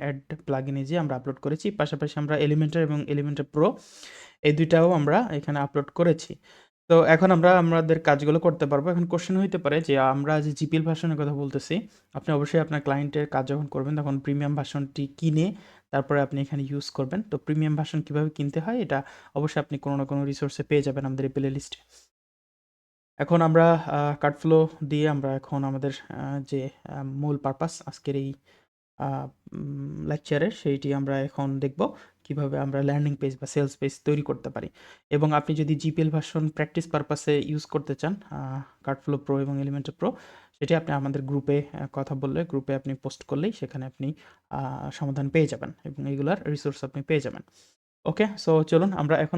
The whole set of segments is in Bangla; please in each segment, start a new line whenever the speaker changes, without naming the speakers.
অ্যাড প্লাগইনে যে আমরা আপলোড করেছি, পাশাপাশি আমরা এলিমেন্টার এবং এলিমেন্টার প্রো এই দুইটাও আমরা এখানে আপলোড করেছি। তো এখন আমরা আমাদের কাজগুলো করতে পারবো। এখন কোশ্চেন হইতে পারে যে আমরা যে জিপিএল ভার্সনের কথা বলতেছি, আপনি অবশ্যই আপনার ক্লায়েন্টের কাজ যখন করবেন তখন প্রিমিয়াম ভার্সনটি কিনে তারপরে আপনি এখানে ইউজ করবেন। তো প্রিমিয়াম ভার্সন কীভাবে কিনতে হয় এটা অবশ্যই আপনি কোনো না কোনো রিসোর্সে পেয়ে যাবেন আমাদের এই প্লে লিস্টে। এখন আমরা কার্ডফ্লো দিয়ে আমরা এখন আমাদের যে মূল পারপাস আজকের এই লেকচারের সেইটি আমরা এখন দেখব কিভাবে আমরা ল্যান্ডিং পেজ বা সেলস পেজ তৈরি করতে পারি। এবং আপনি যদি জিপিএল ভার্সন প্র্যাকটিস পারপাসে ইউজ করতে চান কার্ডফ্লো প্রো এবং এলিমেন্টার প্রো, সেটি আপনি আমাদের গ্রুপে কথা বললে, গ্রুপে আপনি পোস্ট করলেই সেখানে আপনি সমাধান পেয়ে যাবেন এবং এইগুলার রিসোর্স আপনি পেয়ে যাবেন। ওকে, সো চলুন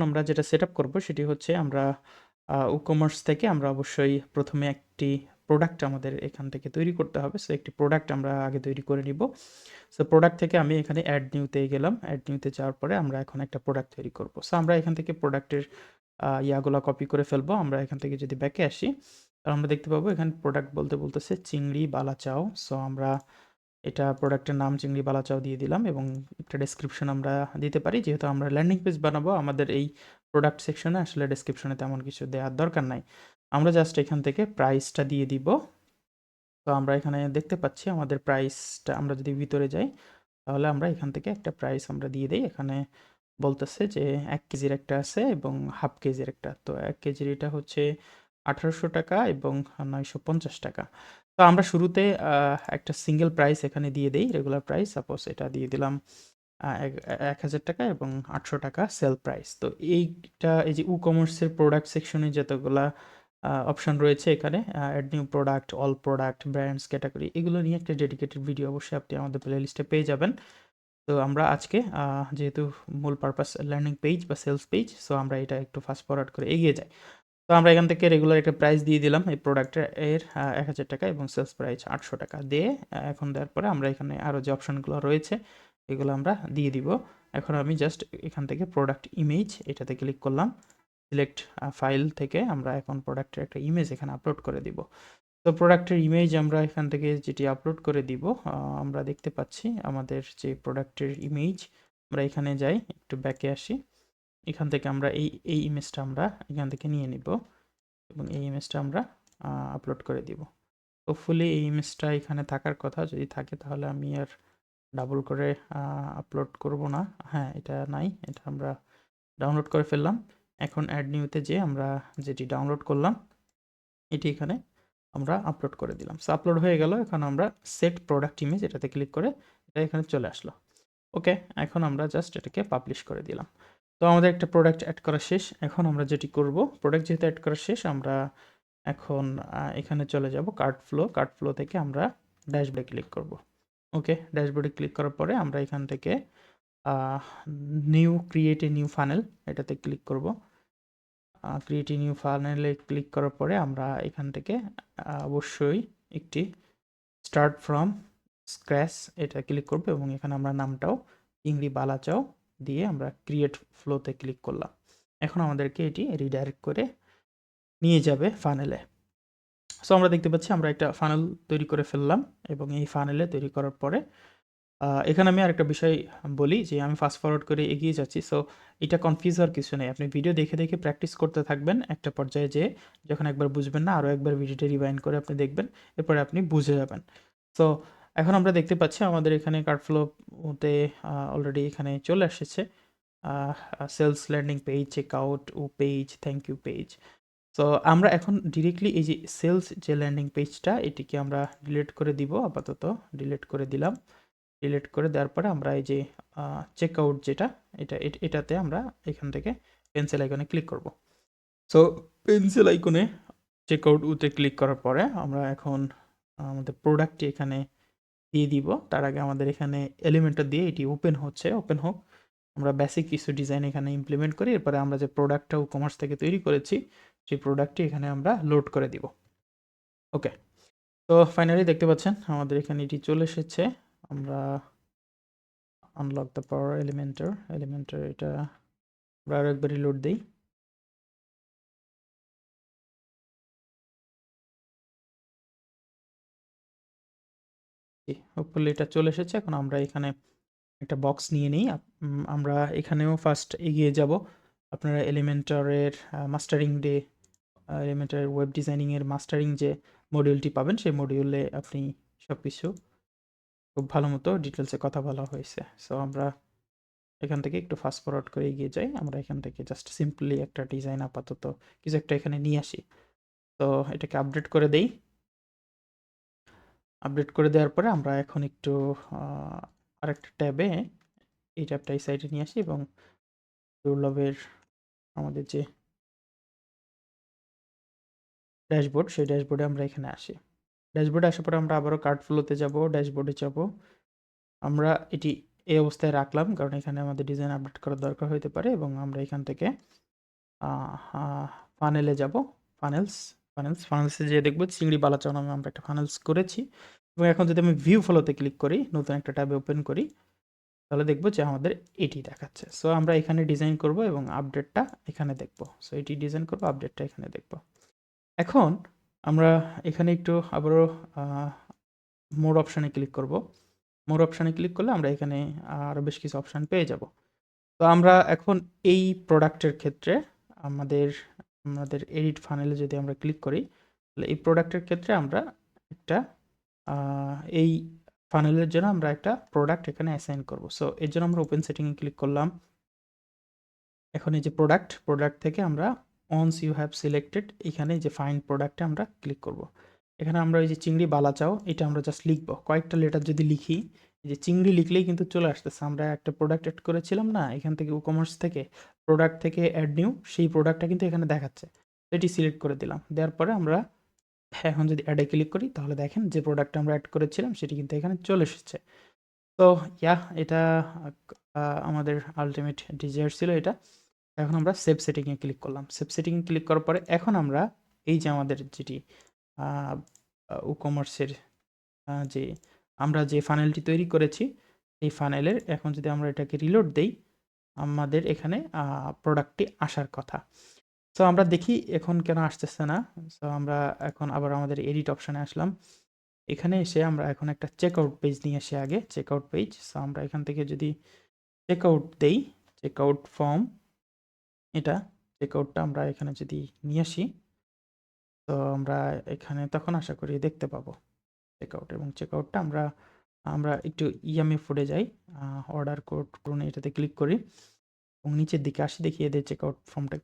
আমরা যেটা সেট আপ করবো সেটি হচ্ছে আমরা ই-কমার্স থেকে আমরা অবশ্যই প্রথমে একটি প্রোডাক্ট আমাদের এখান থেকে তৈরি করতে হবে। সো একটি প্রোডাক্ট আমরা আগে তৈরি করে নিব। সো প্রোডাক্ট থেকে আমি এখানে অ্যাড নিউতে গেলাম। অ্যাড নিউতে যাওয়ার পরে আমরা এখন একটা প্রোডাক্ট তৈরি করব। সো আমরা এখান থেকে প্রোডাক্টের ইয়াগুলা কপি করে ফেলবো। আমরা এখান থেকে যদি ব্যাকে আসি, তাহলে আমরা দেখতে পাবো এখানে প্রোডাক্ট বলতেছে চিংড়ি বালা চাও। সো আমরা এটা প্রোডাক্টের নাম চিংড়ি বালা চাও দিয়ে দিলাম এবং একটা ডেসক্রিপশন আমরা দিতে পারি। যেহেতু আমরা ল্যান্ডিং পেজ বানাবো, আমাদের এই প্রোডাক্ট সেকশনে আসলে ডেসক্রিপশনে তেমন কিছু দেওয়ার দরকার নাই। আমরা জাস্ট এখান থেকে প্রাইসটা দিয়ে দিব। তো আমরা এখানে দেখতে পাচ্ছি আমাদের প্রাইসটা, আমরা যদি ভিতরে যাই তাহলে আমরা এখান থেকে একটা প্রাইস আমরা দিয়ে দেই। এখানে বলতেছে যে 1 কেজির একটা আছে এবং হাফ কেজির একটা। তো 1 কেজির এটা হচ্ছে 1800 টাকা এবং 950 টাকা। তো আমরা শুরুতে একটা সিঙ্গেল প্রাইস এখানে দিয়ে দেই, রেগুলার প্রাইস। সাপোজ এটা দিয়ে দিলাম 1000 টাকা এবং 800 টাকা সেল প্রাইস। তো এইটা এই যে ই-কমার্সের প্রোডাক্ট সেকশনে যতগুলা অপশন রয়েছে এখানে add new product, all product, brands, category, এগুলো নিয়ে একটা ডেডিকেটেড ভিডিও অবশ্যই আপনি আমাদের প্লেলিস্টে পেয়ে যাবেন। তো আমরা আজকে যেহেতু মূল পারপাস ল্যান্ডিং পেজ বা সেলস পেজ, সো আমরা এটা একটু ফাস্ট ফরওয়ার্ড করে এগিয়ে যাই। তো আমরা এখান থেকে রেগুলার একটা প্রাইস দিয়ে দিলাম এই প্রোডাক্টের এর 1000 টাকা এবং সেলস প্রাইস 800 টাকা দিয়ে এখন দেওয়ার পরে আমরা এখানে আরও যে অপশনগুলো রয়েছে এগুলো আমরা দিয়ে দিব। এখন আমি জাস্ট এখান থেকে প্রোডাক্ট ইমেজ এটাতে ক্লিক করলাম। সিলেক্ট ফাইল থেকে আমরা এখন প্রোডাক্টের একটা ইমেজ এখানে আপলোড করে দিব। তো প্রোডাক্টের ইমেজ আমরা এখান থেকে যেটি আপলোড করে দিব, আমরা দেখতে পাচ্ছি আমাদের যে প্রোডাক্টের ইমেজ, আমরা এখানে যাই, একটু ব্যাকে আসি। এখান থেকে আমরা এই ইমেজটা আমরা এখান থেকে নিয়ে নিব এবং এই ইমেজটা আমরা আপলোড করে দিব। হোপফুলি এই ইমেজটা এখানে থাকার কথা, যদি থাকে তাহলে আমি আর ডাবল করে আপলোড করব না। হ্যাঁ, এটা নাই, এটা আমরা ডাউনলোড করে ফেললাম। এখন অ্যাড নিউতে যেয়ে আমরা যেটি ডাউনলোড করলাম এটি এখানে আমরা আপলোড করে দিলাম। সো আপলোড হয়ে গেল। এখন আমরা সেট প্রোডাক্ট ইমেজ এটাতে ক্লিক করে এটা এখানে চলে আসলো। ওকে, এখন আমরা জাস্ট এটাকে পাবলিশ করে দিলাম। তো আমাদের একটা প্রোডাক্ট অ্যাড করা শেষ। এখন আমরা যেটি করব, প্রোডাক্ট যেহেতু অ্যাড করা শেষ, আমরা এখন এখানে চলে যাব কার্ড ফ্লো থেকে আমরা ড্যাশবোর্ডে ক্লিক করব। ওকে, ড্যাশবোর্ডে ক্লিক করার পরে আমরা এখান থেকে ক্রিয়েট এ নিউ ফানেল এটাতে ক্লিক করব। ক্রিয়েট এ নিউ ফানেলে ক্লিক করার পরে আমরা এখান থেকে অবশ্যই একটি স্টার্ট ফ্রম স্ক্র্যাচ এটা ক্লিক করব এবং এখানে আমরা নামটাও চিংড়ি বালা চাও দিয়ে আমরা ক্রিয়েট ফ্লোতে ক্লিক করলাম। এখন আমাদেরকে এটি রিডাইরেক্ট করে নিয়ে যাবে ফানেলে। সো আমরা দেখতে পাচ্ছি আমরা একটা ফানেল তৈরি করে ফেললাম এবং এই ফানেলে তৈরি করার পরে এখানে আমি আরেকটা বিষয় বলি যে আমি ফাস্ট ফরওয়ার্ড করে এগিয়ে যাচ্ছি। সো এটা কনফিউজ হওয়ার কিছু নেই। আপনি ভিডিও দেখে দেখে প্র্যাকটিস করতে থাকবেন। একটা পর্যায়ে যেয়ে যখন একবার বুঝবেন না, আরও একবার ভিডিওটা রিওয়াইন্ড করে আপনি দেখবেন, এরপরে আপনি বুঝে যাবেন। সো এখন আমরা দেখতে পাচ্ছি আমাদের এখানে কার্ডফ্লোতে অলরেডি এখানে চলে এসেছে সেলস ল্যান্ডিং পেজ, চেকআউট ও page, thank you page. So আমরা এখন ডিরেক্টলি এই যে সেলস যে ল্যান্ডিং পেজটা এটিকে আমরা ডিলিট করে দিব। আপাতত ডিলিট করে দিলাম। ডিলিট করে দেওয়ার পরে আমরা এই যে চেকআউট যেটা এটাতে আমরা এখান থেকে পেন্সিল আইকনে ক্লিক করব। সো পেন্সিল আইকনে চেকআউট উতে ক্লিক করার পরে আমরা এখন আমাদের প্রোডাক্টটি এখানে দিয়ে দিব। তার আগে আমাদের এখানে এলিমেন্টটা দিয়ে এটি ওপেন হোক। আমরা বেসিক কিছু ডিজাইন এখানে ইমপ্লিমেন্ট করি, এরপরে আমরা যে প্রোডাক্টটা ই-কমার্স থেকে তৈরি করেছি সেই প্রোডাক্টটি এখানে আমরা লোড করে দিব। ওকে, তো ফাইনালি দেখতে পাচ্ছেন আমাদের এখানে এটি চলে এসেছে। আমরা আনলক দ্য পাওয়ার এলিমেন্টার এটা আমরা আরও একবার রিলোড দিই। হোপফুলি এটা চলে এসেছে। এখন আমরা এখানে একটা বক্স নিয়ে নিই। আমরা এখানেও ফার্স্ট এগিয়ে যাব। আপনারা এলিমেন্টরের এলিমেন্টরের ওয়েব ডিজাইনিংয়ের মাস্টারিং যে মডিউলটি পাবেন, সেই মডিউলে আপনি সব কিছু খুব ভালো মতো ডিটেলসে কথা বলা হয়েছে। সো আমরা এখান থেকে একটু ফাস্ট ফরওয়ার্ড করে এগিয়ে যাই। আমরা এখান থেকে জাস্ট সিম্পলি একটা ডিজাইন আপাতত কিছু একটা এখানে নিয়ে আসি। তো এটাকে আপডেট করে দেই। আপডেট করে দেওয়ার পরে আমরা এখন একটু আরেকটা ট্যাবে এই ট্যাবটা এই সাইডে নিয়ে আসি এবং দুর্লভের আমাদের যে ড্যাশবোর্ড, সেই ড্যাশবোর্ডে আমরা এখানে আসি। ড্যাশবোর্ডে আসার পরে আমরা আবারও কার্ড ফ্লোতে যাব, ড্যাশবোর্ডে যাব। আমরা এটি এই অবস্থায় রাখলাম কারণ এখানে আমাদের ডিজাইন আপডেট করার দরকার হতে পারে এবং আমরা এখান থেকে ফানেলে যাব। ফানেলসে যেয়ে দেখব চিংড়ি বালাচাও নামে আমরা একটা ফানেলস করেছি এবং এখন যদি আমি ভিউ ফলোতে ক্লিক করি, নতুন একটা ট্যাবে ওপেন করি, তাহলে দেখব যে আমাদের এটি দেখাচ্ছে। সো আমরা এখানে ডিজাইন করব এবং আপডেটটা এখানে দেখব। সো এটি ডিজাইন করব, আপডেটটা এখানে দেখব। এখন আমরা এখানে একটু আবারও মোর অপশানে ক্লিক করব। মোর অপশানে ক্লিক করলে আমরা এখানে আরও বেশ কিছু অপশান পেয়ে যাব। তো আমরা এখন এই প্রোডাক্টের ক্ষেত্রে আমাদের আমাদের এডিট ফানেলে যদি আমরা ক্লিক করি, তাহলে এই প্রোডাক্টের ক্ষেত্রে আমরা একটা এই ফানেলের জন্য আমরা একটা প্রোডাক্ট এখানে অ্যাসাইন করব। সো এর জন্য আমরা ওপেন সেটিংয়ে ক্লিক করলাম। এখন এই যে প্রোডাক্ট থেকে আমরা once you have selected এখানে যে ফাইন্ড প্রোডাক্টে আমরা ক্লিক করব। এখানে আমরা এই যে চিংড়ি বালাচাও এটা আমরা জাস্ট লিখব। কয়েকটা লেটার যদি লিখি, এই যে চিংড়ি লিখলেই কিন্তু চলে আসতেছে। আমরা একটা প্রোডাক্ট অ্যাড করেছিলাম না, এখান থেকে ই-কমার্স থেকে প্রোডাক্ট থেকে অ্যাড নিউ, সেই প্রোডাক্টটা কিন্তু এখানে দেখাচ্ছে। তো এটি সিলেক্ট করে দিলাম। দেওয়ার পরে আমরা এখন যদি অ্যাডে ক্লিক করি, তাহলে দেখেন যে প্রোডাক্টটা আমরা অ্যাড করেছিলাম সেটি কিন্তু এখানে চলে এসেছে। তো এটা আমাদের আল্টিমেট ডিজায়ার ছিল এটা। এখন আমরা সেভ সেটিংয়ে ক্লিক করলাম। সেভ সেটিংয়ে ক্লিক করার পরে এখন আমরা এই যে আমাদের যেটি ই-কমার্সের যে আমরা যে ফানেলটি তৈরি করেছি, এই ফানেলের এখন যদি আমরা এটাকে রিলোড দেই, আমাদের এখানে প্রোডাক্টটি আসার কথা। সো আমরা দেখি এখন কেন আসতেছে না। সো আমরা এখন আবার আমাদের এডিট অপশানে আসলাম। এখানে এসে আমরা এখন একটা চেকআউট পেজ নিয়ে আসি আগে, চেকআউট পেজ। সো আমরা এখান থেকে যদি চেকআউট দেই, চেকআউট ফর্ম, এটা চেকআউটটা আমরা এখানে যদি নিয়ে আসি, তো আমরা এখানে তখন আশা করি দেখতে পাবো চেকআউট। এবং চেকআউটটা আমরা আমরা একটু ইয়ামে ফুডে যাই, অর্ডার কোড করুন, এটাতে ক্লিক করি এবং নিচের দিকে আসি, দেখি এদের চেকআউট ফর্মটা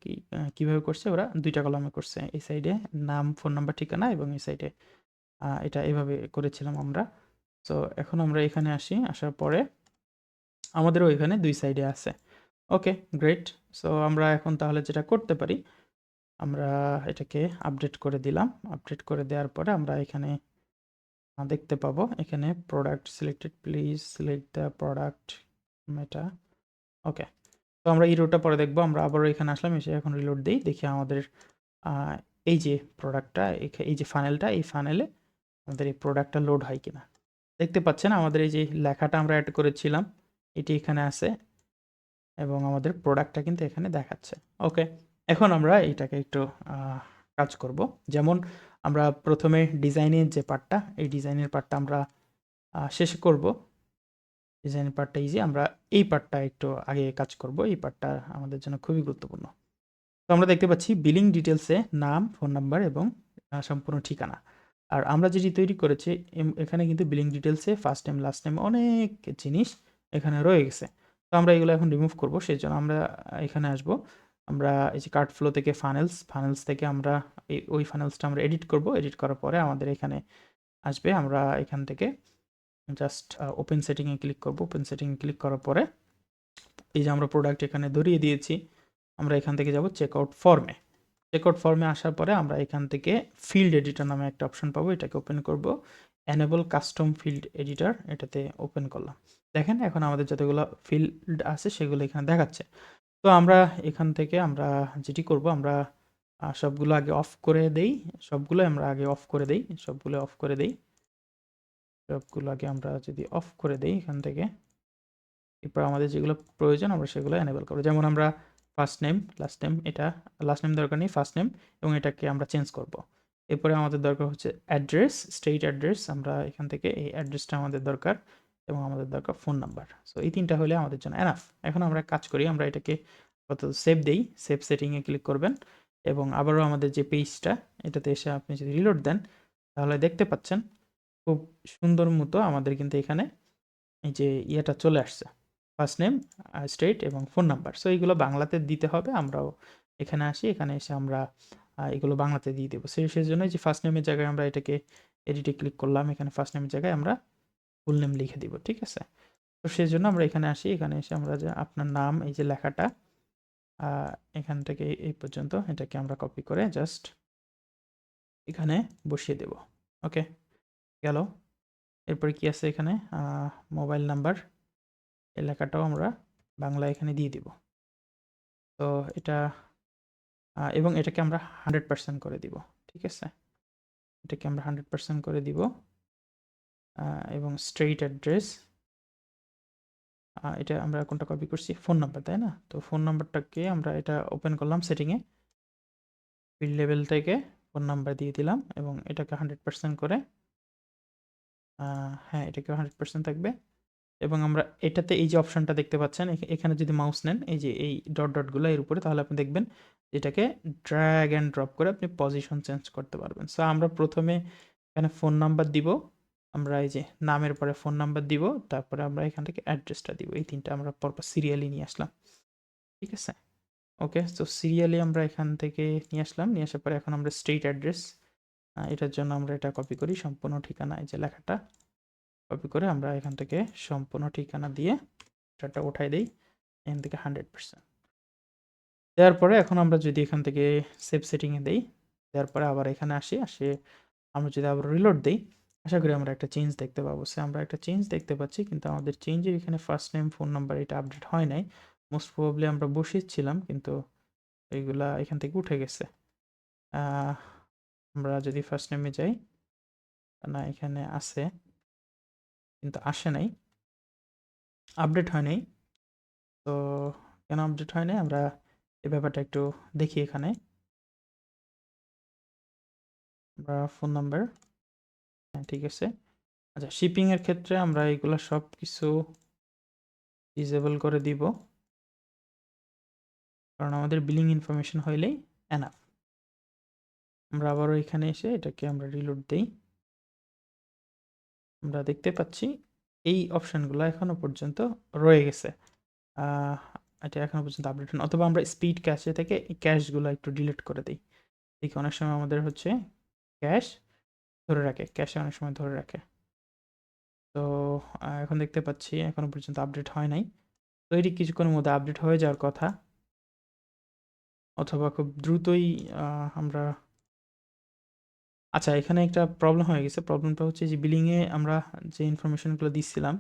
কীভাবে করছে। ওরা 2টা কলামে করছে, এই সাইডে নাম, ফোন নাম্বার, ঠিকানা এবং এই সাইডে এটা এভাবে করেছিলাম আমরা। সো এখন আমরা এখানে আসি, আসার পরে আমাদেরও এখানে 2 সাইডে আছে। ওকে, গ্রেট। সো আমরা এখন তাহলে যেটা করতে পারি, আমরা এটাকে আপডেট করে দিলাম। আপডেট করে দেওয়ার পরে আমরা এখানে দেখতে পাবো এখানে product selected, please select the product meta. Okay, তো আমরা এই রোটা পরে দেখবো। আমরা আবারও এখানে আসলাম, এসে এখন রিলোড দিই, দেখি আমাদের এই যে প্রোডাক্টটা, এই যে ফানেলটা, এই ফানেলে আমাদের এই প্রোডাক্টটা লোড হয় কিনা। দেখতে পাচ্ছেন আমাদের এই যে লেখাটা আমরা অ্যাড করেছিলাম এটি এখানে আছে এবং আমাদের প্রোডাক্টটা কিন্তু এখানে দেখাচ্ছে। ওকে, এখন আমরা এইটাকে একটু কাজ করব। যেমন আমরা প্রথমে ডিজাইনের যে পার্টটা, এই ডিজাইনের পার্টটা আমরা শেষে করব। ডিজাইনের পার্টটা ইজি, আমরা এই পার্টটা একটু আগে কাজ করব। এই পার্টটা আমাদের জন্য খুবই গুরুত্বপূর্ণ। তো আমরা দেখতে পাচ্ছি বিলিং ডিটেলসে নাম, ফোন নাম্বার এবং সম্পূর্ণ ঠিকানা। আর আমরা যেটি তৈরি করেছি এখানে কিন্তু বিলিং ডিটেলসে ফার্স্ট নেম, লাস্ট নেম, অনেক জিনিস এখানে রয়ে গেছে। তো আমরা এগুলো এখন রিমুভ করব। সেই জন্য আমরা এখানে আসব। আমরা এই যে কার্ড ফ্লো থেকে ফানেলস থেকে আমরা ওই ফানেলসটা আমরা এডিট করব। এডিট করার পরে আমাদের এখানে আসবে। আমরা এখান থেকে জাস্ট ওপেন সেটিংয়ে ক্লিক করব। ওপেন সেটিংয়ে ক্লিক করার পরে এই যে আমরা প্রোডাক্ট এখানে ধরিয়ে দিয়েছি, আমরা এখান থেকে যাব চেকআউট ফর্মে। চেকআউট ফর্মে আসার পরে আমরা এখান থেকে ফিল্ড এডিটর নামে একটা অপশন পাবো, এটাকে ওপেন করব। এনেবল কাস্টম ফিল্ড এডিটর, এটাতে ওপেন করলাম। দেখেন এখন আমাদের যতগুলো ফিল্ড আছে সেগুলো এখানে দেখাচ্ছে। তো আমরা এখান থেকে আমরা যেটি করব, আমরা সবগুলো আগে অফ করে দেই। সবগুলো আমরা আগে অফ করে দেই, সবগুলো অফ করে দেই। সবগুলো আগে আমরা যদি অফ করে দেই এখান থেকে, এরপর আমাদের যেগুলো প্রয়োজন আমরা সেগুলো এনেবল করবো। যেমন আমরা ফার্স্ট নেম, লাস্ট নেম, এটা লাস্ট নেম দরকার নেই, ফার্স্ট নেম, এবং এটাকে আমরা চেঞ্জ করব। এরপরে আমাদের দরকার হচ্ছে অ্যাড্রেস, স্টেট অ্যাড্রেস। আমরা এখান থেকে এই অ্যাড্রেসটা আমাদের দরকার, এবং আমাদের দরকার ফোন নাম্বার। সো এই ৩টা হলে আমাদের জন্য এনাফ। এখন আমরা কাজ করি, আমরা এটাকে সেভ দেই। সেভ সেটিংয়ে ক্লিক করবেন এবং আবারও আমাদের যে পেজটা, এটাতে এসে আপনি যদি রিলোড দেন, তাহলে দেখতে পাচ্ছেন খুব সুন্দর মতো আমাদের কিন্তু এখানে এই যে ইয়েটা চলে আসছে। ফার্স্ট নেম, স্টেট এবং ফোন নাম্বার। সো এইগুলো বাংলাতে দিতে হবে। আমরাও এখানে আসি, এখানে এসে আমরা এগুলো বাংলাতে দিয়ে দেবো। সেজন্য যে ফার্স্ট নেমের জায়গায় আমরা এটাকে এডিটে ক্লিক করলাম। এখানে ফার্স্ট নেমের জায়গায় আমরা ফুল নেম লিখে দিব। ঠিক আছে? তো সেজন্য আমরা এখানে আসি, এখানে এসে আমরা যে আপনার নাম, এই যে লেখাটা এখান থেকে এই পর্যন্ত এটাকে আমরা কপি করে জাস্ট এখানে বসিয়ে দেব। ওকে, গেল। এরপরে কি আছে এখানে? মোবাইল নাম্বার, এই লেখাটাও আমরা বাংলা এখানে দিয়ে দিব। তো এটা এবং এটাকে আমরা 100% করে দিব। ঠিক আছে? এটাকে আমরা 100% করে দিব এবং স্ট্রেইট অ্যাড্রেস, এটা আমরা কোনটা কপি করছি? ফোন নাম্বার, তাই না? তো ফোন নাম্বারটাকে আমরা এটা ওপেন করলাম সেটিংয়ে, ফিল্ড লেভেল থেকে ফোন নাম্বার দিয়ে দিলাম এবং এটাকে 100% করে হ্যাঁ, এটাকে 100% থাকবে এবং আমরা এটাতে এই যে অপশনটা দেখতে পাচ্ছেন, এখানে যদি মাউস নেন, এই যে এই ডটগুলো এর উপরে, তাহলে আপনি দেখবেন এটাকে ড্র্যাগ অ্যান্ড ড্রপ করে আপনি পজিশন চেঞ্জ করতে পারবেন। সো আমরা প্রথমে এখানে ফোন নাম্বার দিব, আমরা এই যে নামের পরে ফোন নাম্বার দিব, তারপরে আমরা এখান থেকে অ্যাড্রেসটা দিব। এই 3টা আমরা পরপর সিরিয়ালি নিয়ে আসলাম। ঠিক আছে? ওকে, তো সিরিয়ালি আমরা এখান থেকে নিয়ে আসলাম। নিয়ে আসার পরে এখন আমরা স্ট্রিট অ্যাড্রেস, এটার জন্য আমরা এটা কপি করি, সম্পূর্ণ ঠিকানা, এই যে লেখাটা কপি করে আমরা এখান থেকে সম্পূর্ণ ঠিকানা দিয়ে এটা উঠাই দেই এখান থেকে 100%। দেওয়ার পরে এখন আমরা যদি এখান থেকে সেভ সেটিংয়ে দেই, দেওয়ার পরে আবার এখানে আসে আমরা যদি আবার রিলোড দেই, আশা করি আমরা একটা চেঞ্জ দেখতে পাবো। সে আমরা একটা চেঞ্জ দেখতে পাচ্ছি, কিন্তু আমাদের চেঞ্জের এখানে ফার্স্ট নেম, ফোন নাম্বার এটা আপডেট হয় নাই। মোস্ট প্রবাবলি আমরা বসিয়েছিলাম, কিন্তু এইগুলা এখান থেকে উঠে গেছে। আমরা যদি ফার্স্ট নেমে যাই, না এখানে আছে কিন্তু আসে নাই, আপডেট হয় নাই। তো কেন আপডেট হয় নাই আমরা এই ব্যাপারটা একটু দেখি। এখানে আমরা ফোন নাম্বার, হ্যাঁ ঠিক আছে। আচ্ছা, শিপিংয়ের ক্ষেত্রে আমরা এইগুলা সব কিছু ডিসেবল করে দিব, কারণ আমাদের বিলিং ইনফরমেশন হইলেই এনাফ। আমরা আবারও এখানে এসে এটাকে আমরা রিলোড দেই, আমরা দেখতে পাচ্ছি এই অপশানগুলো এখনো পর্যন্ত রয়ে গেছে। এটা এখনো পর্যন্ত আপডেট হয় না, অথবা আমরা স্পিড ক্যাশে থেকে এই ক্যাশগুলো একটু ডিলিট করে দিই। দেখি অনেক সময় আমাদের হচ্ছে ক্যাশ ধরে রাখে, ক্যাশে অনেক সময় ধরে রাখে। তো এখন দেখতে পাচ্ছি এখনো পর্যন্ত আপডেট হয় নাই। তো এটি কিছুক্ষণের মধ্যে আপডেট হয়ে যাওয়ার কথা, অথবা খুব দ্রুতই আমরা আচ্ছা, এখানে একটা প্রবলেম হয়ে গেছে। প্রবলেমটা হচ্ছে যে বিলিংয়ে আমরা যে ইনফরমেশনগুলো দিচ্ছিলাম,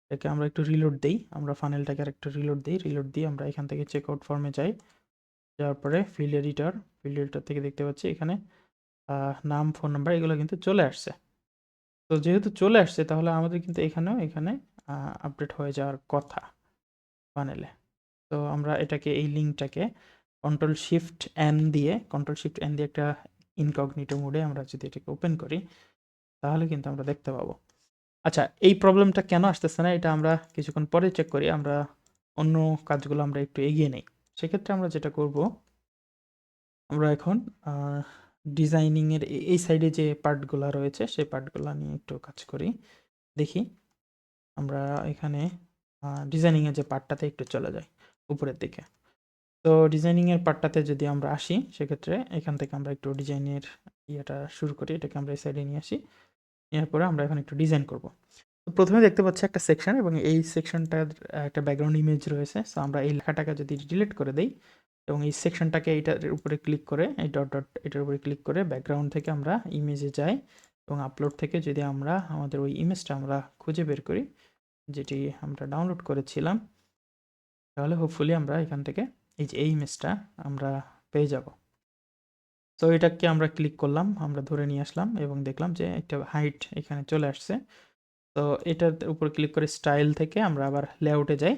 এটাকে আমরা একটু রিলোড দেই। আমরা ফানেলটাকে আরেকটু রিলোড দিই। রিলোড দিয়ে আমরা এখান থেকে চেকআউট ফর্মে যাই। যাওয়ার পরে ফিল্ড এডিটর থেকে দেখতে পাচ্ছি এখানে নাম, ফোন নাম্বার এগুলো কিন্তু চলে আসছে। তো যেহেতু চলে আসছে, তাহলে আমাদের কিন্তু এখানে আপডেট হয়ে যাওয়ার কথা ফানেলে। তো আমরা এটাকে, এই লিঙ্কটাকে কন্ট্রোল শিফট এন দিয়ে একটা ইনকগনিটো মোডে আমরা যদি এটাকে ওপেন করি, তাহলে কিন্তু আমরা দেখতে পাবো। আচ্ছা, এই প্রবলেমটা কেন আসতেছে না এটা আমরা কিছুক্ষণ পরে চেক করি। আমরা অন্য কাজগুলো আমরা একটু এগিয়ে নেই। সেক্ষেত্রে আমরা যেটা করব, আমরা এখন ডিজাইনিংয়ের এই সাইডে যে পার্টগুলো রয়েছে, সেই পার্টগুলো নিয়ে একটু কাজ করি। দেখি আমরা এখানে ডিজাইনিংয়ের যে পার্টটাতে একটু চলে যাই উপরের দিকে। তো ডিজাইনিংয়ের পার্টটাতে যদি আমরা আসি, সেক্ষেত্রে এখান থেকে আমরা একটু ডিজাইনের ইয়েটা শুরু করি। এটাকে আমরা এই সাইডে নিয়ে আসি। এরপরে আমরা এখন একটু ডিজাইন করব। তো প্রথমে দেখতে পাচ্ছি একটা সেকশন, এবং এই সেকশনটার একটা ব্যাকগ্রাউন্ড ইমেজ রয়েছে। সো আমরা এই লেখাটাকে যদি ডিলিট করে দেই এবং এই সেকশনটাকে এইটার উপরে ক্লিক করে, এই ডট এটার উপরে ক্লিক করে ব্যাকগ্রাউন্ড থেকে আমরা ইমেজে যাই এবং আপলোড থেকে যদি আমরা আমাদের ওই ইমেজটা আমরা খুঁজে বের করি, যেটি আমরা ডাউনলোড করেছিলাম, তাহলে হোপফুলি আমরা এখান থেকে এই যে এই ইমেজটা আমরা পেয়ে যাব। তো এটাকে আমরা ক্লিক করলাম, আমরা ধরে নিয়ে আসলাম এবং দেখলাম যে একটা হাইট এখানে চলে আসছে। তো এটার উপর ক্লিক করে স্টাইল থেকে আমরা আবার লেআউটে যাই,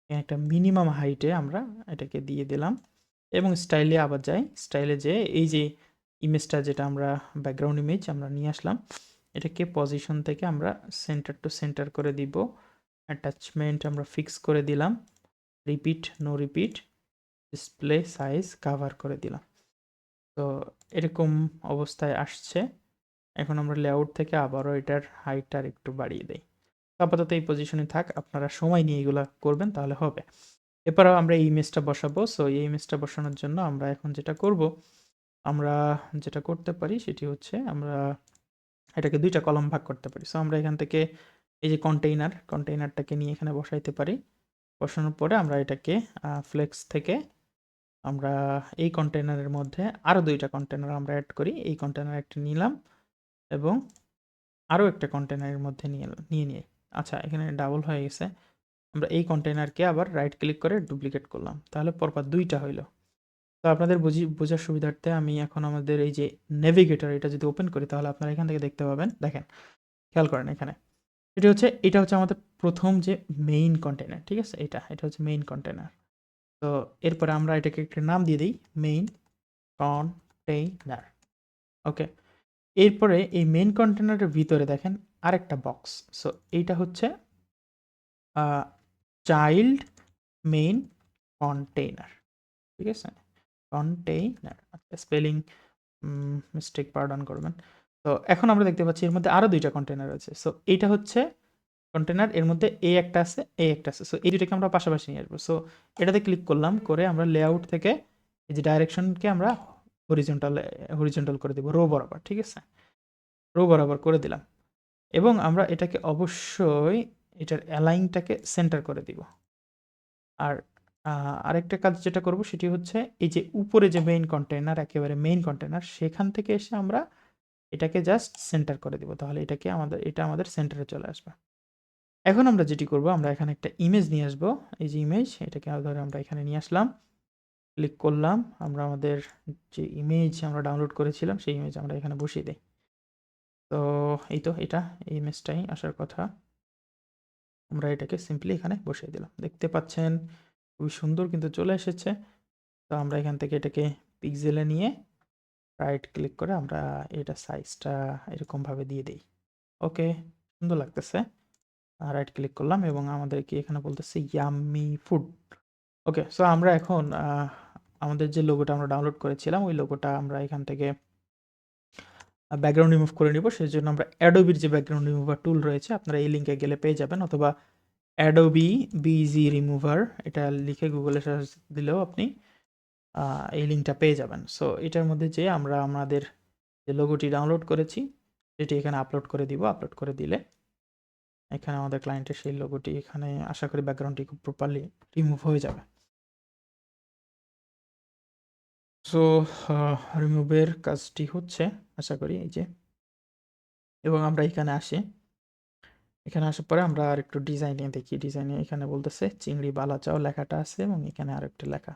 একটা মিনিমাম হাইটে আমরা এটাকে দিয়ে দিলাম এবং স্টাইলে আবার যাই। স্টাইলে যেয়ে এই যে ইমেজটা, যেটা আমরা ব্যাকগ্রাউন্ড ইমেজ আমরা নিয়ে আসলাম, এটাকে পজিশন থেকে আমরা সেন্টার টু সেন্টার করে দিব। অ্যাটাচমেন্ট আমরা ফিক্স করে দিলাম। Repeat, no repeat, display size cover করে দিলাম। তো এরকম অবস্থায় আসছে। এখন আমরা লেআউট থেকে আবারও এটার হাইটটা একটু বাড়িয়ে দেই। আপাতত এই পজিশনে থাক, আপনারা সময় নিয়ে এগুলো করবেন তাহলে হবে। এরপরেও আমরা এই ইমেজটা বসাবো। সো এই ইমেজটা বসানোর জন্য আমরা এখন যেটা করব, আমরা যেটা করতে পারি সেটি হচ্ছে আমরা এটাকে 2টা কলাম ভাগ করতে পারি। সো আমরা এখান থেকে এই যে কন্টেইনারটাকে নিয়ে এখানে বসাইতে পারি। বসানোর পরে আমরা এটাকে ফ্লেক্স থেকে আমরা এই কন্টেইনারের মধ্যে আরও 2টা কন্টেইনার আমরা অ্যাড করি। এই কন্টেইনার একটা নিলাম এবং আরও একটা কন্টেইনারের মধ্যে নিয়ে আচ্ছা, এখানে ডাবল হয়ে গেছে। আমরা এই কন্টেইনারকে আবার রাইট ক্লিক করে ডুপ্লিকেট করলাম, তাহলে পরপর 2টা হইলো। তো আপনাদের বোঝার সুবিধার্থে আমি এখন আমাদের এই যে নেভিগেটর, এটা যদি ওপেন করি তাহলে আপনারা এখান থেকে দেখতে পাবেন। দেখেন, খেয়াল করেন এখানে এটা হচ্ছে আমাদের প্রথম যে মেইন কন্টেইনার, ঠিক আছে? এটা হচ্ছে মেইন কন্টেইনার। তো এরপরে আমরা এটাকে একটা নাম দিয়ে দিই, মেইন কন্টেইনার। ওকে, এরপরে এই মেইন কন্টেইনারের ভিতরে দেখেন আরেকটা বক্স। সো এইটা হচ্ছে চাইল্ড মেইন কন্টেইনার, ঠিক আছে? কন্টেইনার, আচ্ছা স্পেলিং মিস্টেক পার্ডন করবেন। তো এখন আমরা দেখতে পাচ্ছি এর মধ্যে আরও 2টা কন্টেইনার আছে। সো এইটা হচ্ছে কন্টেইনার, এর মধ্যে এই একটা আছে, এই একটা আছে। সো এই দুটোকে আমরা পাশাপাশি নিয়ে আসবো। সো এটাতে ক্লিক করলাম, করে আমরা লেআউট থেকে এই যে ডাইরেকশনকে আমরা হরিজন্টাল করে দেবো, রো বরাবর, ঠিক আছে? রো বরাবর করে দিলাম এবং আমরা এটাকে অবশ্যই এটার অ্যালাইনটাকে সেন্টার করে দিব। আর আরেকটা কাজ যেটা করব সেটি হচ্ছে এই যে উপরে যে মেইন কন্টেইনার, একেবারে মেইন কন্টেইনার, সেখান থেকে এসে আমরা এটাকে জাস্ট সেন্টার করে দিব। তাহলে এটা আমাদের সেন্টারে চলে আসবে। এখন আমরা যেটি করব, আমরা এখানে একটা ইমেজ নিয়ে আসবো। এই যে ইমেজ, এটাকে ধরে আমরা এখানে নিয়ে আসলাম, ক্লিক করলাম। আমরা আমাদের যে ইমেজ আমরা ডাউনলোড করেছিলাম সেই ইমেজ আমরা এখানে বসিয়ে দিই। তো এই তো এটা এই ইমেজটাই আসার কথা। আমরা এটাকে সিম্পলি এখানে বসিয়ে দিলাম। দেখতে পাচ্ছেন খুবই সুন্দর কিন্তু চলে এসেছে। তো আমরা এখান থেকে এটাকে পিক্সেলে নিয়ে রাইট ক্লিক করে আমরা এটা সাইজটা এরকমভাবে দিয়ে দিই। ওকে, সুন্দর লাগতেছে। রাইট ক্লিক করলাম এবং আমাদেরকে এখানে বলতেছে ইয়াম্মি ফুড। ওকে, সো আমরা এখন আমাদের যে লোগোটা আমরা ডাউনলোড করেছিলাম ওই লোগোটা আমরা এখান থেকে ব্যাকগ্রাউন্ড রিমুভ করে নিব। সেজন্য আমরা অ্যাডোবির যে ব্যাকগ্রাউন্ড রিমুভার টুল রয়েছে, আপনারা এই লিঙ্কে গেলে পেয়ে যাবেন, অথবা অ্যাডোবি বিজি রিমুভার এটা লিখে গুগলে সার্চ দিলেও আপনি এই লিঙ্কটা পেয়ে যাবেন। সো এটার মধ্যে যে আমরা আমাদের যে লোগোটি ডাউনলোড করেছি সেটি এখানে আপলোড করে দিব। আপলোড করে দিলে এখানে আমাদের ক্লায়েন্টের সেই লোগোটি এখানে আশা করি ব্যাকগ্রাউন্ডটি খুব প্রপারলি রিমুভ হয়ে যাবে। সো রিমুভের কাজটি হচ্ছে আশা করি এই যে, এবং আমরা এখানে আসি। এখানে আসার পরে আমরা আর একটু ডিজাইনে দেখি। ডিজাইনে এখানে বলতেছে চিংড়ি বালাচাও লেখাটা আছে এবং এখানে আরেকটা লেখা,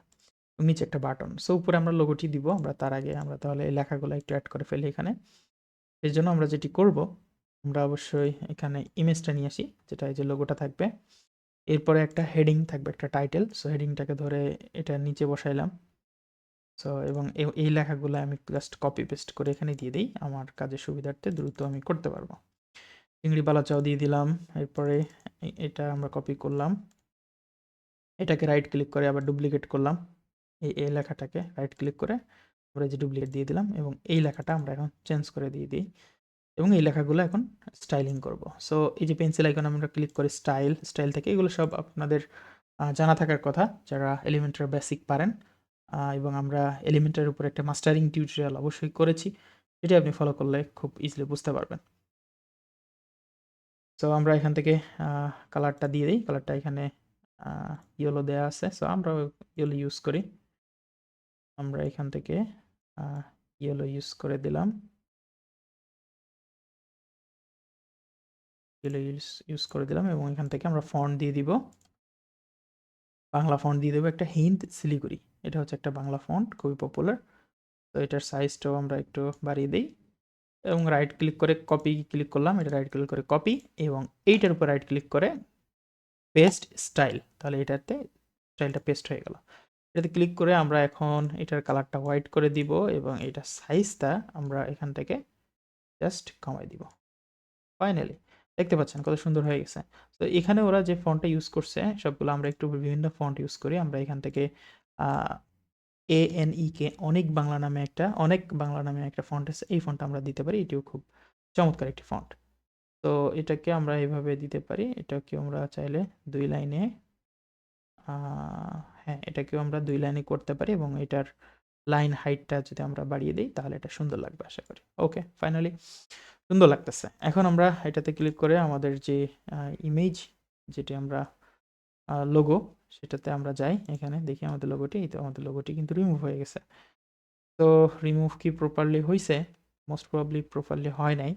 নিচে একটা বাটন। সো উপরে আমরা লোগোটি দিব। আমরা তার আগে আমরা তাহলে এই লেখাগুলো একটু অ্যাড করে ফেলি এখানে। এর জন্য আমরা যেটি করব, আমরা অবশ্যই এখানে ইমেজটা নিয়ে আসি, যেটা এই যে লোগোটা থাকবে। এরপরে একটা হেডিং থাকবে, একটা টাইটেল। সো হেডিংটাকে ধরে এটা নিচে বসাইলাম। সো এবং এই লেখাগুলো আমি জাস্ট কপি পেস্ট করে এখানে দিয়ে দিই, আমার কাজের সুবিধার্থে দ্রুত আমি করতে পারবো। চিংড়ি বালাচাও দিয়ে দিলাম। এরপরে এটা আমরা কপি করলাম, এটাকে রাইট ক্লিক করে আবার ডুপ্লিকেট করলাম। এই লেখাটাকে রাইট ক্লিক করে আমরা যে ডুপ্লিকেট দিয়ে দিলাম এবং এই লেখাটা আমরা এখন চেঞ্জ করে দিয়ে দিই এবং এই লেখাগুলো এখন স্টাইলিং করব। সো এই যে পেন্সিল আইকন আমরা ক্লিক করে স্টাইল থেকে, এগুলো সব আপনাদের জানা থাকার কথা যারা এলিমেন্টার বেসিক পারেন, এবং আমরা এলিমেন্টারের উপর একটা মাস্টারিং টিউটোরিয়াল অবশ্যই করেছি, সেটি আপনি ফলো করলে খুব ইজিলি বুঝতে পারবেন। সো আমরা এখান থেকে কালারটা দিয়ে দিই। কালারটা এখানে ইয়েলো দেওয়া আছে, সো আমরা ইয়েলো ইউজ করি। আমরা এখান থেকে ইয়েলো ইউজ করে দিলাম। ইয়েলো ইউজ করে দিলাম এবং এখান থেকে আমরা ফন্ট দিয়ে দিব, বাংলা ফন্ট দিয়ে দেবো একটা হিন্দ শিলিগুড়ি। এটা হচ্ছে একটা বাংলা ফন্ট, খুবই পপুলার। তো এটার সাইজটাও আমরা একটু বাড়িয়ে দিই এবং রাইট ক্লিক করে কপি ক্লিক করলাম। এটা রাইট ক্লিক করে কপি এবং এইটার উপর রাইট ক্লিক করে পেস্ট স্টাইল। তাহলে এটাতে স্টাইলটা পেস্ট হয়ে গেল। এটাতে ক্লিক করে আমরা এখন এটার কালারটা হোয়াইট করে দিব এবং এটার সাইজটা আমরা এখান থেকে জাস্ট কমাই দিব। ফাইনালি দেখতে পাচ্ছেন কত সুন্দর হয়ে গেছে। তো এখানে ওরা যে ফন্টটা ইউজ করছে সবগুলো আমরা একটু বিভিন্ন ফন্ট ইউজ করি। আমরা এখান থেকে আ ANEK অনেক বাংলা নামে একটা ফন্ট আছে। এই ফন্টটা আমরা দিতে পারি। এটিও খুব চমৎকার একটি ফন্ট। তো এটাকে আমরা এভাবে দিতে পারি। এটাকেও আমরা চাইলে ২ লাইনে আ হ্যাঁ, এটাকেও আমরা ২ লাইনে করতে পারি এবং এটার লাইন হাইটটা যদি আমরা বাড়িয়ে দেই তাহলে এটা সুন্দর লাগবে আশা করি। ওকে, ফাইনালি সুন্দর লাগতেছে। এখন আমরা এটাতে ক্লিক করে আমাদের যে ইমেজ যেটি আমরা লোগো সেটাতে আমরা যাই। এখানে দেখি আমাদের লোগোটি। এই তো আমাদের লোগোটি কিন্তু রিমুভ হয়ে গেছে। তো রিমুভ কি প্রপারলি হইছে? মোস্ট প্রবাবলি প্রপারলি হয় নাই।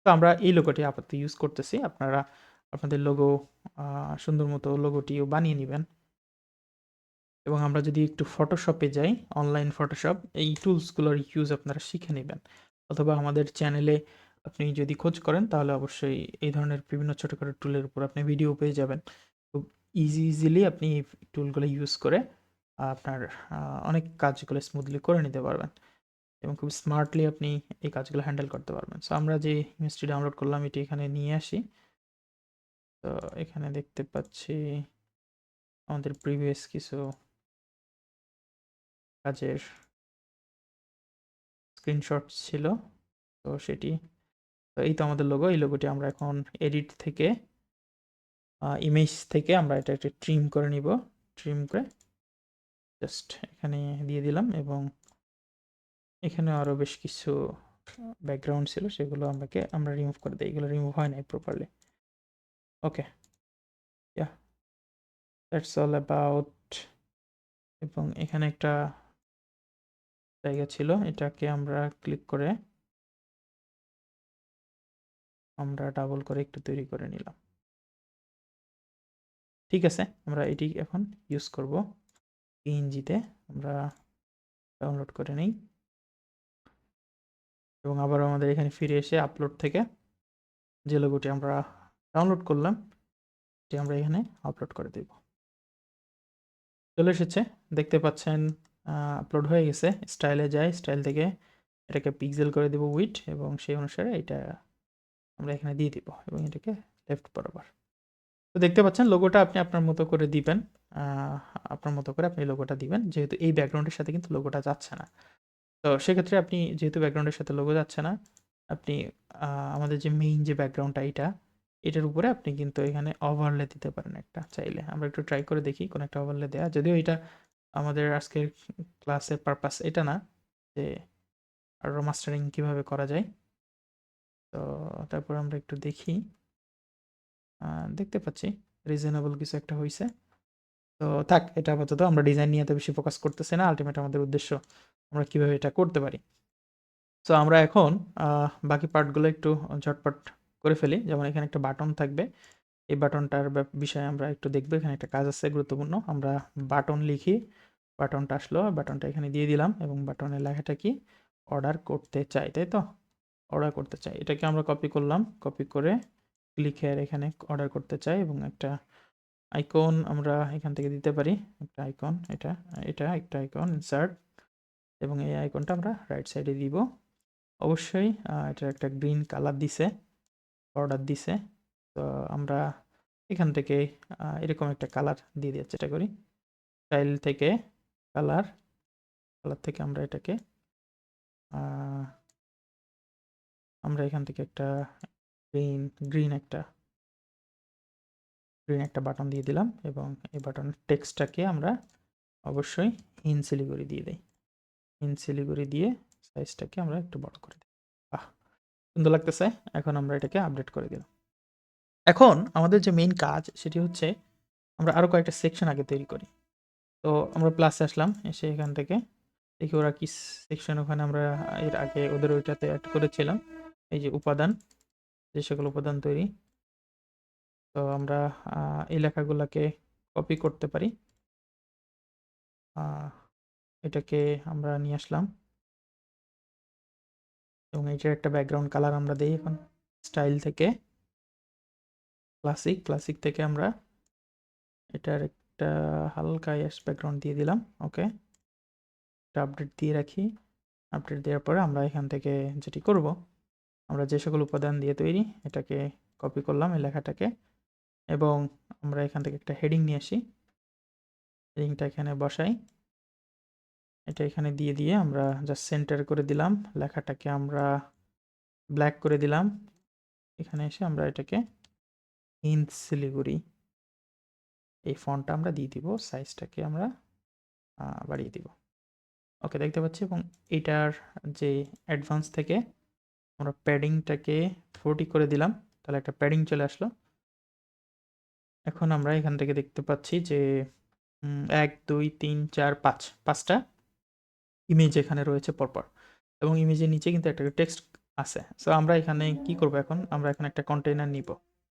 তো আমরা এই লোগোটি আপাতত ইউজ করতেছি। আপনারা আপনাদের লোগো সুন্দর মতো লোগোটিও বানিয়ে নিবেন। এবং আমরা যদি একটু ফটোশপে যাই, অনলাইন ফটোশপ এই টুলসগুলোর ইউজ আপনারা শিখে নিবেন। অথবা আমাদের চ্যানেলে আপনি যদি খোঁজ করেন তাহলে অবশ্যই এই ধরনের বিভিন্ন ছোটখাটো টুলের উপর আপনি ভিডিও পেয়ে যাবেন। খুব ইজিলি আপনি এই টুলগুলো ইউজ করে আপনার অনেক কাজগুলো স্মুথলি করে নিতে পারবেন এবং খুব স্মার্টলি আপনি এই কাজগুলো হ্যান্ডেল করতে পারবেন। সো আমরা যে ইমেজটি ডাউনলোড করলাম এটি এখানে নিয়ে আসি। তো এখানে দেখতে পাচ্ছি আমাদের প্রিভিয়াস কিছু কাজের স্ক্রিনশট ছিল। তো সেটি তো এই তো আমাদের লোগো। এই লোগোটি আমরা এখন এডিট থেকে ইমেজ থেকে আমরা এটা একটা ট্রিম করে নিব। ট্রিম করে জাস্ট এখানে দিয়ে দিলাম এবং এখানে আরও বেশ কিছু ব্যাকগ্রাউন্ড ছিল সেগুলো আমরা রিমুভ করে দিই। এগুলো রিমুভ হয় নাই properly. Okay, yeah that's all about. এবং এখানে একটা জায়গা ছিল, এটাকে আমরা ক্লিক করে আমরা ডাবল করে একটু তৈরি করে নিলাম। ঠিক আছে, আমরা এটি এখন ইউজ করব পিএনজিতে। আমরা ডাউনলোড করে নিই এবং আবার আমাদের এখানে ফিরে এসে আপলোড থেকে যে লোগোটি আমরা ডাউনলোড করলাম এটি আমরা এখানে আপলোড করে দেব। চলে এসেছে, দেখতে পাচ্ছেন আপলোড হয়ে গেছে। স্টাইলে যাই, স্টাইল থেকে এটাকে পিক্সেল করে দেব উইডথ এবং সেই অনুসারে এটা আমরা এখানে দিয়ে দিব এবং এটাকে লেফট বরাবর। তো দেখতে পাচ্ছেন লোগোটা আপনি আপনার মতো করে দিবেন। আপনার মতো করে আপনি লোগোটা দিবেন, যেহেতু এই ব্যাকগ্রাউন্ডের সাথে কিন্তু লোগোটা যাচ্ছে না। তো সেক্ষেত্রে আপনি যেহেতু ব্যাকগ্রাউন্ডের সাথে লোগো যাচ্ছে না, আপনি আমাদের যে মেইন যে ব্যাকগ্রাউন্ডটা এটার উপরে আপনি কিন্তু এখানে ওভারলে দিতে পারেন একটা চাইলে। আমরা একটু ট্রাই করে দেখি কোনো একটা ওভারলে দেয়া। যদিও এটা আমাদের আজকের ক্লাসের পারপাস এটা না যে আরও মাস্টারিং কীভাবে করা যায়। তো তারপর আমরা একটু দেখি। দেখতে পাচ্ছি রিজনেবল কিছু একটা হইছে। তো থাক, এটা আপাতত আমরা ডিজাইন নিয়ে এত বেশি ফোকাস করতেছি না। আল্টিমেট আমাদের উদ্দেশ্য আমরা কীভাবে এটা করতে পারি। সো আমরা এখন বাকি পার্টগুলো একটু ঝটপট করে ফেলি। যেমন এখানে একটা বাটন থাকবে। এই বাটনটার বিষয়ে আমরা একটু দেখব। এখানে একটা কাজ আছে গুরুত্বপূর্ণ। আমরা বাটন লিখি, বাটনটা আসলো, বাটনটা এখানে দিয়ে দিলাম এবং বাটনের লেখাটা কি অর্ডার করতে চাই, তাই তো? অর্ডার করতে চাই। এটাকে আমরা কপি করলাম, কপি করে ক্লিক হেয়ার এখানে অর্ডার করতে চাই এবং একটা আইকন আমরা এখান থেকে দিতে পারি। একটা আইকন, এটা একটা আইকন ইনসার্ট এবং এই আইকনটা আমরা রাইট সাইডে দিব। অবশ্যই এটার একটা গ্রিন কালার দিছে, বর্ডার দিছে। তো আমরা এখান থেকে এরকম একটা কালার দিয়ে দেওয়ার চেষ্টা করি। স্টাইল থেকে কালার থেকে আমরা এটাকে আমরা এখান থেকে একটা গ্রিন একটা বাটন দিয়ে দিলাম এবং এই বাটনের টেক্সটটাকে আমরা অবশ্যই ইন শিলিগুড়ি দিয়ে দিই। ইন শিলিগুড়ি দিয়ে সাইজটাকে আমরা একটু বড় করে দিই। বাহ! সুন্দর লাগতেছে। এখন আমরা এটাকে আপডেট করে দিলাম। এখন আমাদের যে মেইন কাজ সেটি হচ্ছে আমরা আরও কয়েকটা সেকশন আগে তৈরি করি। তো আমরা প্লাসে আসলাম, এসে এখান থেকে দেখি ওরা কি সেকশন ওখানে আমরা এর আগে ওদের ওইটাতে অ্যাড করেছিলাম। এই যে উপাদান, যে সকল উপাদান তৈরি। তো আমরা এই লেখাগুলাকে কপি করতে পারি। এটাকে আমরা নিয়ে আসলাম এবং এটার একটা ব্যাকগ্রাউন্ড কালার আমরা দেই এখন। স্টাইল থেকে ক্লাসিক থেকে আমরা এটার একটা হালকা ব্যাকগ্রাউন্ড দিয়ে দিলাম। ওকে, এটা আপডেট দিয়ে রাখি। আপডেট দেওয়ার পরে আমরা এখান থেকে যেটি করব আমরা যে সকল উপাদান দিয়ে তৈরি এটাকে কপি করলাম এই লেখাটাকে, এবং আমরা এখান থেকে একটা হেডিং নিয়ে আসি, হেডিংটা এখানে বসাই, এটা এখানে দিয়ে আমরা জাস্ট সেন্টার করে দিলাম, লেখাটাকে আমরা ব্ল্যাক করে দিলাম, এখানে এসে আমরা এটাকে হিন্দ শিলিগুড়ি এই ফন্টটা আমরা দিয়ে দিব, সাইজটাকে আমরা বাড়িয়ে দিব। ওকে, দেখতে পাচ্ছি। এবং এইটার যে অ্যাডভান্স থেকে আমরা প্যাডিংটাকে 40 করে দিলাম, তাহলে একটা প্যাডিং চলে আসলো। এখন আমরা এখান থেকে দেখতে পাচ্ছি যে 1 2 3 4 5 5টা ইমেজ এখানে রয়েছে পরপর, এবং ইমেজের নিচে কিন্তু একটা টেক্সট আছে। সো আমরা এখানে কি করব, এখন আমরা এখানে একটা কন্টেইনার নিব।